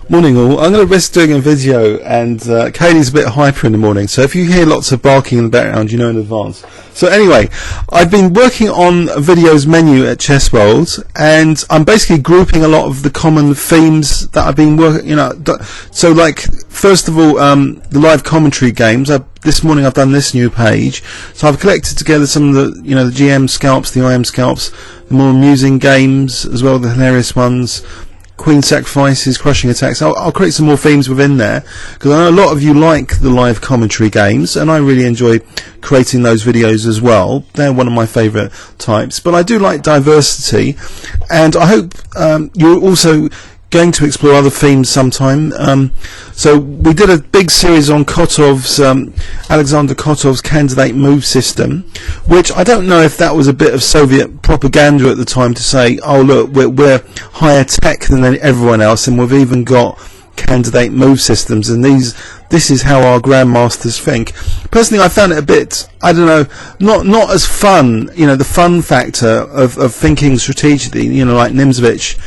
Morning all. I'm going to risk doing a video, and Kaylee's a bit hyper in the morning, so if you hear lots of barking in the background, you know in advance. So anyway, I've been working on a videos menu at Chess World, and I'm basically grouping a lot of the common themes that I've been working, so like, first of all, the live commentary games. This morning I've done this new page, so I've collected together some of the, the GM scalps, the IM scalps, the more amusing games as well, the hilarious ones, Queen sacrifices, crushing attacks. I'll create some more themes within there, because I know a lot of you like the live commentary games, and I really enjoy creating those videos as well. They're one of my favourite types, but I do like diversity, and I hope you're also going to explore other themes sometime. So we did a big series on Kotov's, Alexander Kotov's candidate move system, which I don't know if that was a bit of Soviet propaganda at the time to say, oh look, we're higher tech than everyone else, and we've even got candidate move systems, and this is how our grandmasters think. Personally, I found it a bit, I don't know, not as fun, the fun factor of thinking strategically, like Nimzovich,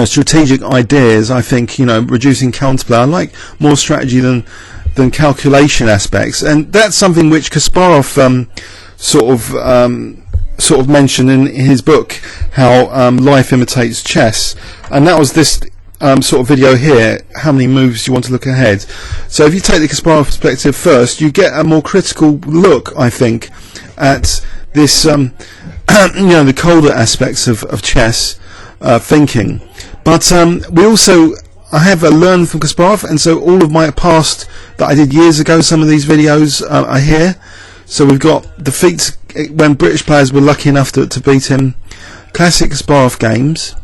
strategic ideas. I think, reducing counterplay. I like more strategy than calculation aspects, and that's something which Kasparov sort of mentioned in his book, how life imitates chess, and that was this sort of video here. How many moves do you want to look ahead? So if you take the Kasparov perspective first, you get a more critical look, I think, at this the colder aspects of chess thinking. But I have learned from Kasparov, and so all of my past that I did years ago, some of these videos are here. So we've got defeats when British players were lucky enough to beat him, classic Kasparov games,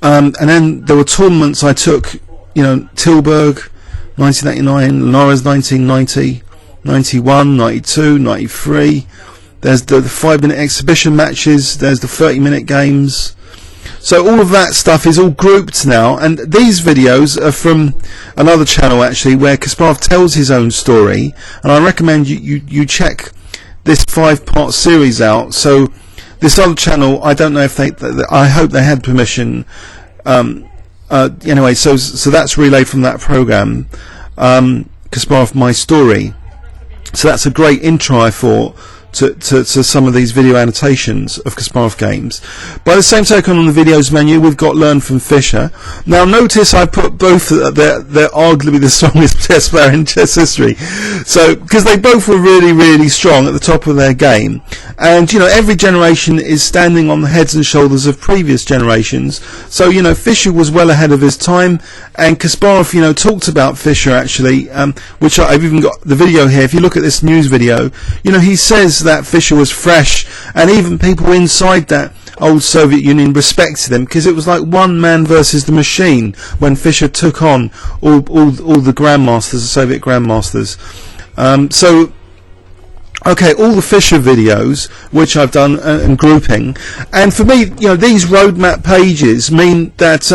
and then there were tournaments I took, Tilburg 1989, Linares 1990, 91, 92, 93. There's the 5-minute exhibition matches, there's the 30-minute games. So all of that stuff is all grouped now, and these videos are from another channel actually, where Kasparov tells his own story, and I recommend you check this 5-part series out. So this other channel, I don't know if I hope they had permission. Anyway, so that's relayed from that program, Kasparov My Story. So that's a great intro, I thought, to some of these video annotations of Kasparov games. By the same token, on the videos menu, we've got Learn from Fischer. Now notice I put both, they're arguably the strongest chess player in chess history. So, because they both were really, really strong at the top of their game. And, every generation is standing on the heads and shoulders of previous generations. So, Fischer was well ahead of his time, and Kasparov, talked about Fischer actually, which I've even got the video here. If you look at this news video, he says that Fischer was fresh, and even people inside that old Soviet Union respected him, because it was like one man versus the machine when Fischer took on all the grandmasters, the Soviet grandmasters. Okay, all the Fischer videos which I've done and grouping, and for me, these roadmap pages mean that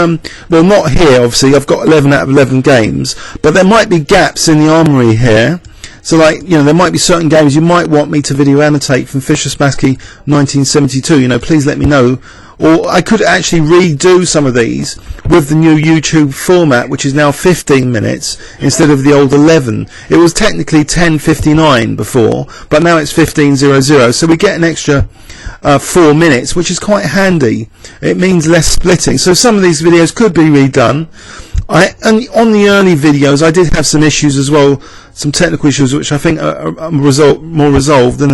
well, not here obviously, I've got 11 out of 11 games, but there might be gaps in the armory here. So like, there might be certain games you might want me to video annotate from Fischer-Spassky 1972, please let me know. Or I could actually redo some of these with the new YouTube format, which is now 15 minutes instead of the old 11. It was technically 10:59 before, but now it's 15:00, so we get an extra 4 minutes, which is quite handy. It means less splitting. So some of these videos could be redone. And on the early videos, I did have some issues as well, some technical issues which I think are more resolved. And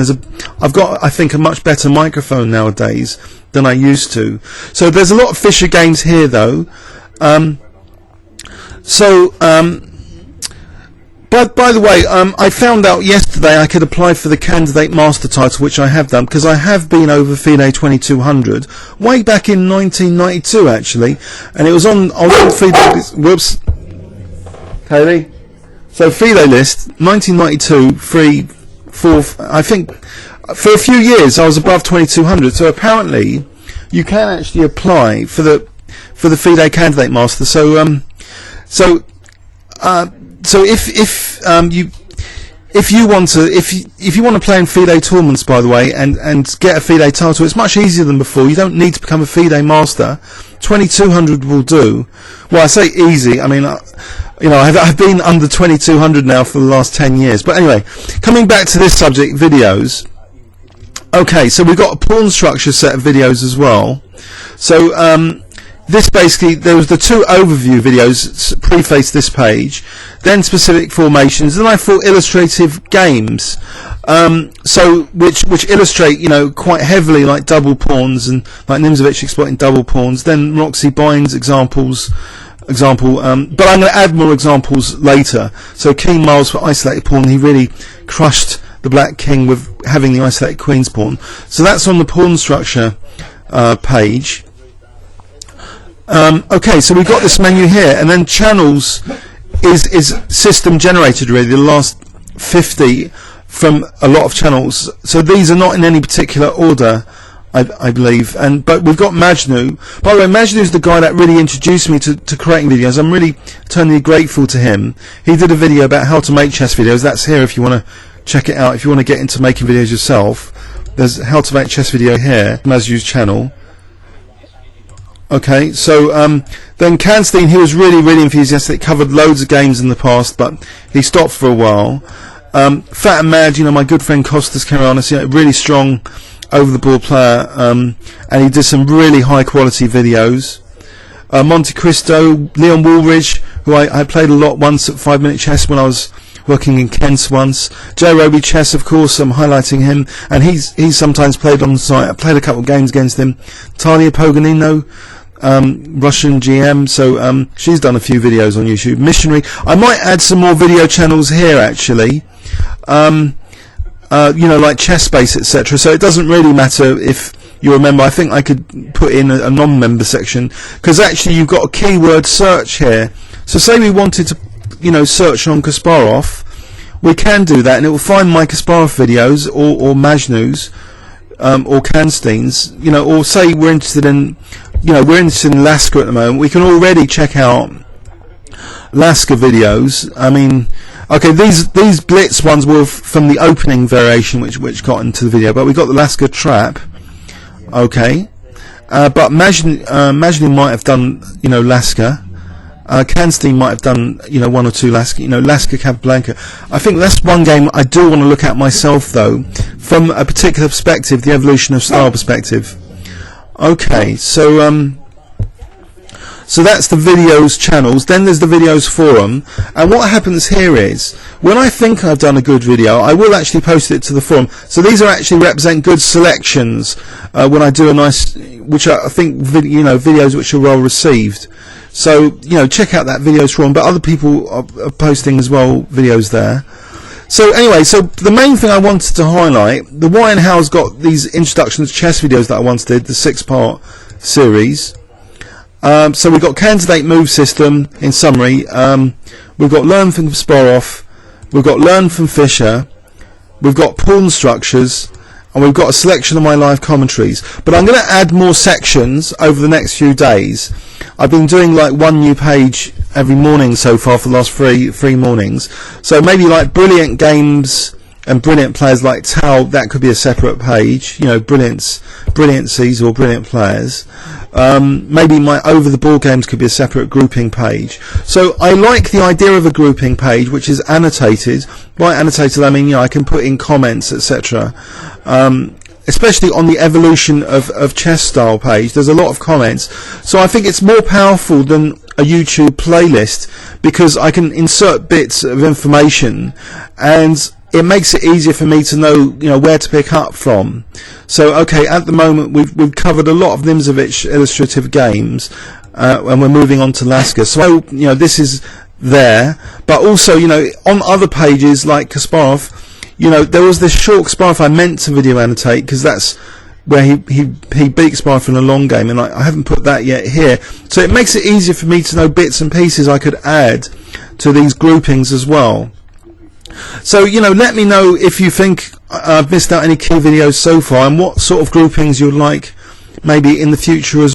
I've got, I think, a much better microphone nowadays than I used to. So there's a lot of Fischer games here, though. But by the way, I found out yesterday I could apply for the candidate master title, which I have done, because I have been over FIDE 2200 way back in 1992 actually, and it was on FIDE. Whoops, Kaylee. So FIDE list 1992, 3, 4. I think for a few years I was above 2200. So apparently you can actually apply for the FIDE candidate master. So if if you want to play in FIDE tournaments, by the way, and get a FIDE title, it's much easier than before. You don't need to become a FIDE master. 2200 will do. Well, I say easy. I mean, I've been under 2200 now for the last 10 years. But anyway, coming back to this subject, videos. Okay, so we've got a pawn structure set of videos as well. So this basically, there was the two overview videos preface this page, then specific formations, then I thought illustrative games, so which illustrate, quite heavily, like double pawns, and like Nimzovich exploiting double pawns, then Roxy Bynes example, but I'm going to add more examples later. So King Miles for isolated pawn, he really crushed the black king with having the isolated queen's pawn. So that's on the pawn structure page. Okay, so we've got this menu here, and then channels is system generated, really, the last 50 from a lot of channels. So these are not in any particular order, I believe. But we've got Majnu. By the way, Majnu is the guy that really introduced me to creating videos. I'm really eternally grateful to him. He did a video about how to make chess videos. That's here if you want to check it out. If you want to get into making videos yourself, there's how to make chess video here, Majnu's channel. Okay, so then Kanstein, he was really enthusiastic, covered loads of games in the past, but he stopped for a while. Fat and Mad, my good friend Kostas Karanis, really strong over-the-board player, and he did some really high-quality videos. Monte Cristo, Leon Woolridge, who I played a lot once at 5 Minute Chess when I was working in Kent once. Joe Roby Chess, of course, I'm highlighting him, and he's sometimes played on the site. I played a couple of games against him. Talia Poganino, Russian GM, so she's done a few videos on YouTube. Missionary, I might add some more video channels here actually, like Chess Space, etc. So it doesn't really matter if you're a member. I think I could put in a non-member section, because actually you've got a keyword search here. So say we wanted to search on Kasparov, we can do that, and it will find my Kasparov videos or Majnu's or Kanstein's, or say we're interested in Lasker at the moment. We can already check out Lasker videos. I mean, okay, these Blitz ones were from the opening variation, which got into the video, but we got the Lasker trap. Okay, but Majnu might have done Lasker. Kanstein might have done one or two Lasker, Lasker Capablanca. I think that's one game I do want to look at myself, though, from a particular perspective, the evolution of style perspective. Okay, so that's the videos channels. Then there's the videos forum, and what happens here is, when I think I've done a good video, I will actually post it to the forum. So these are actually represent good selections when I do a nice, which I think videos which are well received. So check out that videos forum, but other people are posting as well videos there. So anyway, so the main thing I wanted to highlight, the why and how's got these introduction to chess videos that I once did, the 6-part series. So we've got candidate move system in summary. We've got learn from Kasparov, we've got learn from Fischer, we've got pawn structures, and we've got a selection of my live commentaries. But I'm going to add more sections over the next few days. I've been doing like one new page every morning so far for the last three mornings. So maybe like brilliant games and brilliant players like Tao, that could be a separate page. Brilliancies or brilliant players. Maybe my over the board games could be a separate grouping page. So I like the idea of a grouping page which is annotated. By annotated I mean I can put in comments, etc. Especially on the evolution of chess style page, there's a lot of comments. So I think it's more powerful than a YouTube playlist, because I can insert bits of information and it makes it easier for me to know where to pick up from. So okay, at the moment we've covered a lot of Nimzovich illustrative games, and we're moving on to Lasker. So this is there, but also on other pages like Kasparov, there was this short Kasparov I meant to video annotate, because that's where he beat Kasparov in a long game, and I haven't put that yet here. So it makes it easier for me to know bits and pieces I could add to these groupings as well. So let me know if you think I've missed out any key videos so far, and what sort of groupings you'd like maybe in the future as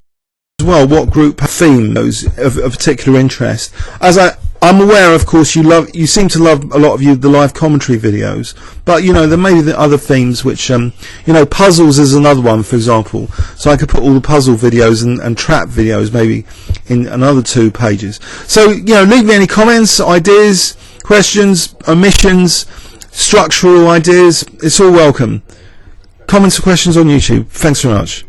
well. What group theme those of particular interest. As I'm aware, of course, you seem to love a lot of the live commentary videos, but there may be the other themes which puzzles is another one, for example. So I could put all the puzzle videos and trap videos maybe in another 2 pages. So leave me any comments, ideas, questions, omissions, structural ideas. It's all welcome. Comments or questions on YouTube. Thanks very much.